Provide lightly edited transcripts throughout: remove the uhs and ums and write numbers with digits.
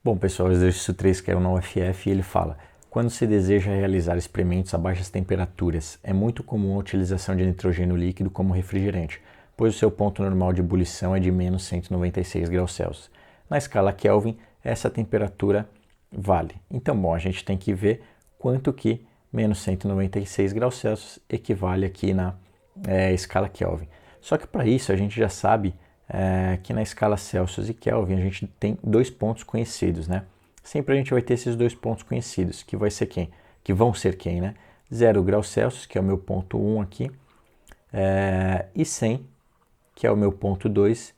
Bom, pessoal, o exercício 3 caiu na UFF e ele fala: quando se deseja realizar experimentos a baixas temperaturas, é muito comum a utilização de nitrogênio líquido como refrigerante, pois o seu ponto normal de ebulição é de menos 196 graus Celsius. Na escala Kelvin, essa temperatura vale. Então, bom, a gente tem que ver quanto que menos 196 graus Celsius equivale aqui na escala Kelvin. Só que para isso a gente já sabe que na escala Celsius e Kelvin a gente tem dois pontos conhecidos, né? Sempre a gente vai ter esses dois pontos conhecidos, que vai ser quem? Que vão ser quem, né? 0 graus Celsius, que é o meu ponto 1 aqui, e 100, que é o meu ponto 2.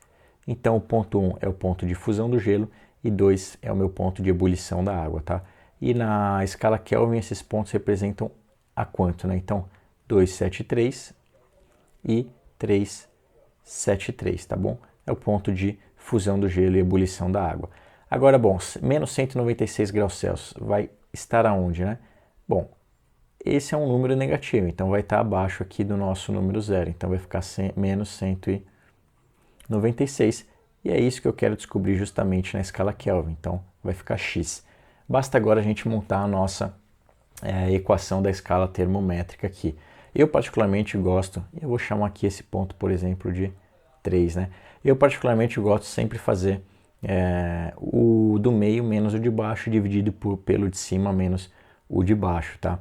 Então o ponto 1 é o ponto de fusão do gelo e 2 é o meu ponto de ebulição da água, tá? E na escala Kelvin esses pontos representam a quanto, né? Então 273 e 373, tá bom? É o ponto de fusão do gelo e ebulição da água. Agora, bom, menos 196 graus Celsius vai estar aonde, né? Bom, esse é um número negativo, então vai estar abaixo aqui do nosso número zero, então vai ficar menos 196, e é isso que eu quero descobrir justamente na escala Kelvin, então vai ficar x. Basta agora a gente montar a nossa equação da escala termométrica aqui. Eu particularmente gosto, eu vou chamar aqui esse ponto, por exemplo, de 3, né? Eu particularmente gosto de sempre fazer o do meio menos o de baixo dividido pelo de cima menos o de baixo, tá?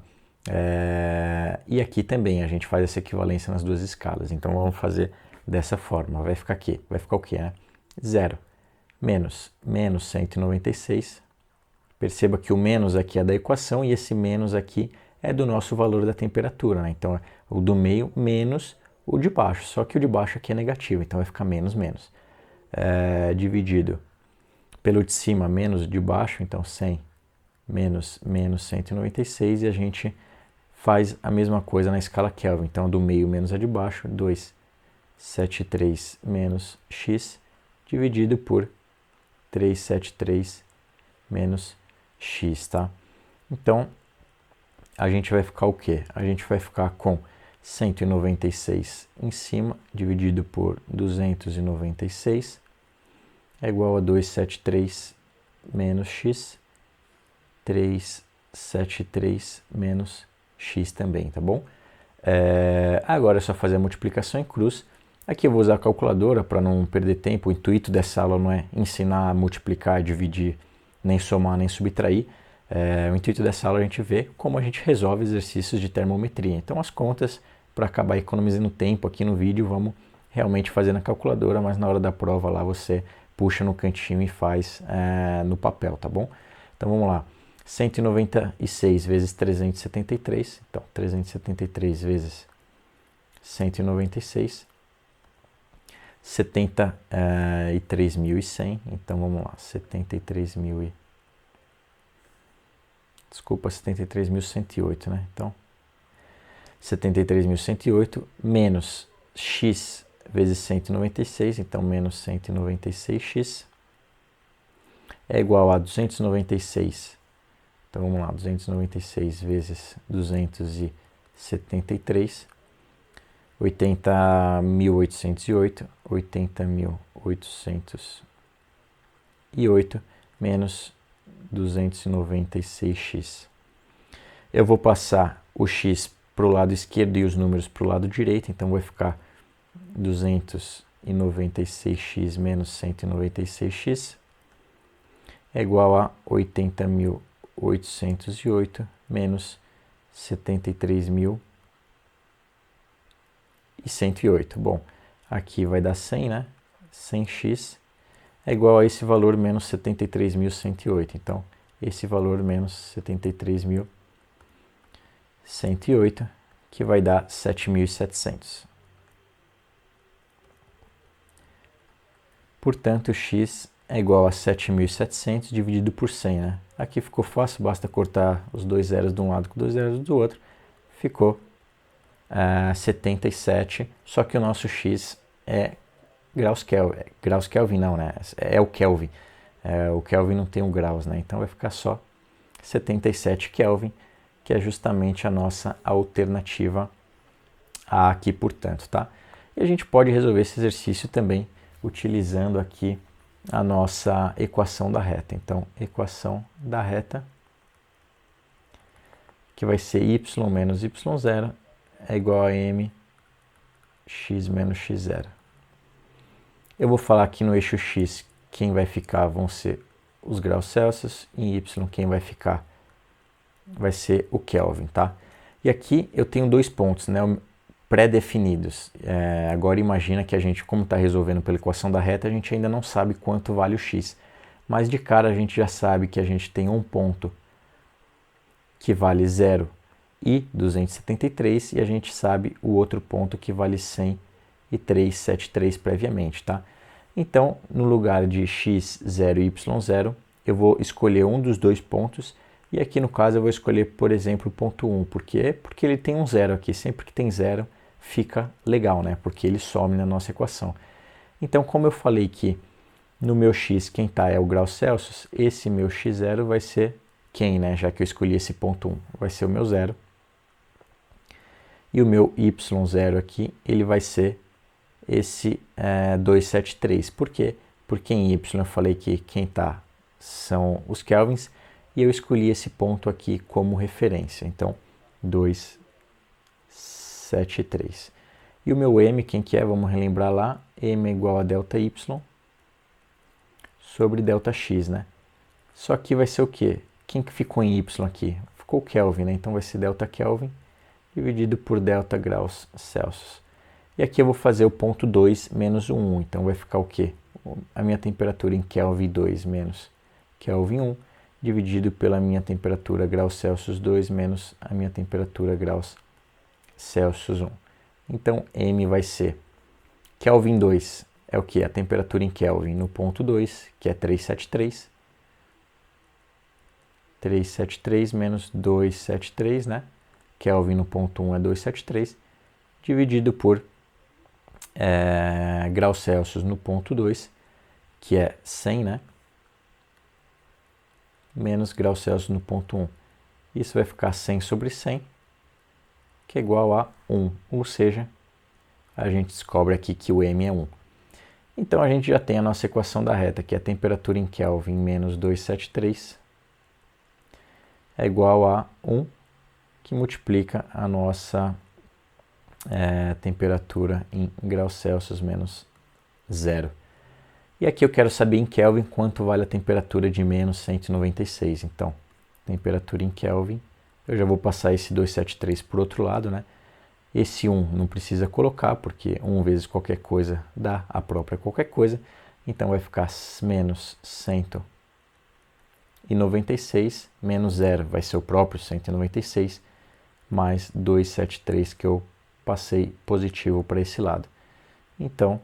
E aqui também a gente faz essa equivalência nas duas escalas, então vamos fazer dessa forma, vai ficar aqui, vai ficar o quê, né? 0 menos 196, perceba que o menos aqui é da equação e esse menos aqui é do nosso valor da temperatura, né? Então, o do meio menos o de baixo, só que o de baixo aqui é negativo, então vai ficar menos, dividido pelo de cima menos o de baixo, então 100 menos 196, e a gente faz a mesma coisa na escala Kelvin, então do meio menos a de baixo, 273 menos x, dividido por 373 menos x, tá? Então, a gente vai ficar o quê? A gente vai ficar com 196 em cima, dividido por 296, é igual a 273 menos x, 373 menos x também, tá bom? Agora é só fazer a multiplicação em cruz. Aqui eu vou usar a calculadora para não perder tempo. O intuito dessa aula não é ensinar a multiplicar, dividir, nem somar, nem subtrair. O intuito dessa aula é a gente ver como a gente resolve exercícios de termometria. Então as contas, para acabar economizando tempo aqui no vídeo, vamos realmente fazer na calculadora, mas na hora da prova lá você puxa no cantinho e faz no papel, tá bom? Então vamos lá. 196 vezes 373, então 373 vezes 196, 73.100, então vamos lá, 73.108, né? Então, 73.108 menos x vezes 196, então menos 196x, é igual a 296. Então vamos lá, 296 vezes 273, 80.808, 80.808 menos 296x. Eu vou passar o x para o lado esquerdo e os números para o lado direito, então vai ficar 296x menos 196x é igual a 80.808 menos 73.108. Bom, aqui vai dar 100, né? 100x é igual a esse valor menos 73.108. Então, esse valor menos 73.108, que vai dar 7.700. Portanto, x é igual a 7.700 dividido por 100, né? Aqui ficou fácil, basta cortar os dois zeros de um lado com dois zeros do outro. Ficou 77, só que o nosso x é graus Kelvin. Graus Kelvin não, né? É o Kelvin. O Kelvin não tem o graus, né? Então vai ficar só 77 Kelvin, que é justamente a nossa alternativa A aqui, portanto, tá? E a gente pode resolver esse exercício também utilizando aqui a nossa equação da reta. Então, equação da reta, que vai ser y menos y0 é igual a m x menos x0. Eu vou falar aqui no eixo x, quem vai ficar vão ser os graus Celsius, e em y quem vai ficar vai ser o Kelvin, tá? E aqui eu tenho dois pontos, né, pré-definidos. Agora imagina que a gente, como está resolvendo pela equação da reta, a gente ainda não sabe quanto vale o x. Mas de cara a gente já sabe que a gente tem um ponto que vale 0 e 273, e a gente sabe o outro ponto que vale 100 e 373 previamente, tá? Então, no lugar de x0 e y0, eu vou escolher um dos dois pontos, e aqui no caso eu vou escolher, por exemplo, o ponto 1. Por quê? Porque ele tem um zero aqui. Sempre que tem zero, fica legal, né? Porque ele some na nossa equação. Então, como eu falei que no meu x quem está é o grau Celsius, esse meu x0 vai ser quem, né? Já que eu escolhi esse ponto 1, vai ser o meu zero. E o meu y0 aqui, ele vai ser esse 273. Por quê? Porque em y eu falei que quem está são os kelvins, e eu escolhi esse ponto aqui como referência. Então, 273. E o meu m, quem que é? Vamos relembrar lá. M é igual a ΔY sobre ΔX, né? Só que vai ser o quê? Quem que ficou em y aqui? Ficou o Kelvin, né? Então vai ser ΔK Kelvin dividido por ΔG graus Celsius. E aqui eu vou fazer o ponto 2 menos o 1. Então vai ficar o quê? A minha temperatura em Kelvin 2 menos Kelvin 1, dividido pela minha temperatura graus Celsius 2 menos a minha temperatura graus Celsius 1. Então, M vai ser Kelvin 2 é o que? A temperatura em Kelvin no ponto 2, que é 373. 373 menos 273, né? Kelvin no ponto 1 é 273, dividido por graus Celsius no ponto 2, que é 100, né? Menos graus Celsius no ponto 1. Isso vai ficar 100 sobre 100, que é igual a 1. Ou seja, a gente descobre aqui que o M é 1. Então a gente já tem a nossa equação da reta, que é a temperatura em Kelvin menos 273 é igual a 1, que multiplica a nossa temperatura em graus Celsius menos 0. E aqui eu quero saber em Kelvin quanto vale a temperatura de menos 196. Então, temperatura em Kelvin, eu já vou passar esse 273 por outro lado, né? Esse 1 não precisa colocar, porque 1 vezes qualquer coisa dá a própria qualquer coisa. Então vai ficar menos 196 menos 0 vai ser o próprio 196, mais 273 que eu passei positivo para esse lado. Então,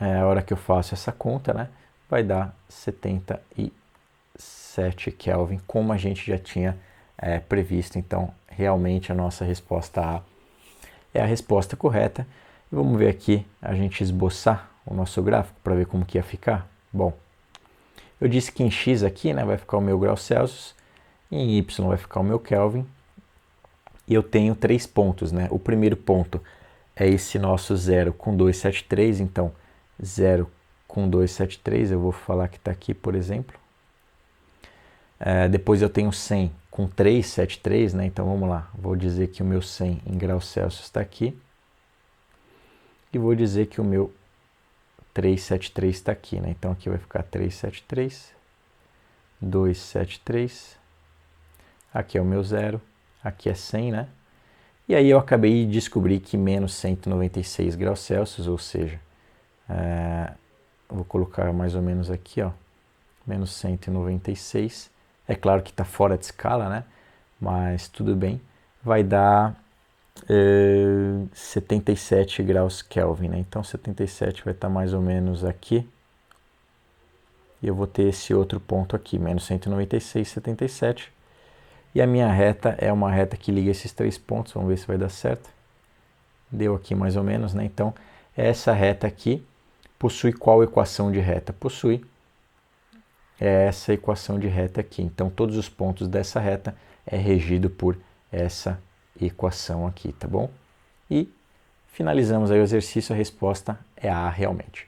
a hora que eu faço essa conta, né, vai dar 77 Kelvin, como a gente já tinha previsto. Então, realmente a nossa resposta A é a resposta correta. E vamos ver aqui, a gente esboçar o nosso gráfico para ver como que ia ficar. Bom, eu disse que em x aqui, né, vai ficar o meu grau Celsius, e em y vai ficar o meu Kelvin. E eu tenho 3 pontos, né? O primeiro ponto é esse nosso 0 com 273, então 0 com 273, eu vou falar que está aqui, por exemplo. Depois eu tenho 100 com 373, né? Então vamos lá, vou dizer que o meu 100 em graus Celsius está aqui. E vou dizer que o meu 373 está aqui, né? Então aqui vai ficar 373, 273, aqui é o meu 0, aqui é 100, né? E aí eu acabei de descobrir que menos 196 graus Celsius, ou seja, vou colocar mais ou menos aqui, ó, menos 196. É claro que está fora de escala, né? Mas tudo bem. Vai dar 77 graus Kelvin, né? Então 77 vai estar mais ou menos aqui. E eu vou ter esse outro ponto aqui, menos 196, 77. E a minha reta é uma reta que liga esses 3 pontos. Vamos ver se vai dar certo. Deu aqui mais ou menos, né? Então, essa reta aqui possui qual equação de reta? Possui essa equação de reta aqui. Então, todos os pontos dessa reta é regido por essa equação aqui, tá bom? E finalizamos aí o exercício, a resposta é A realmente.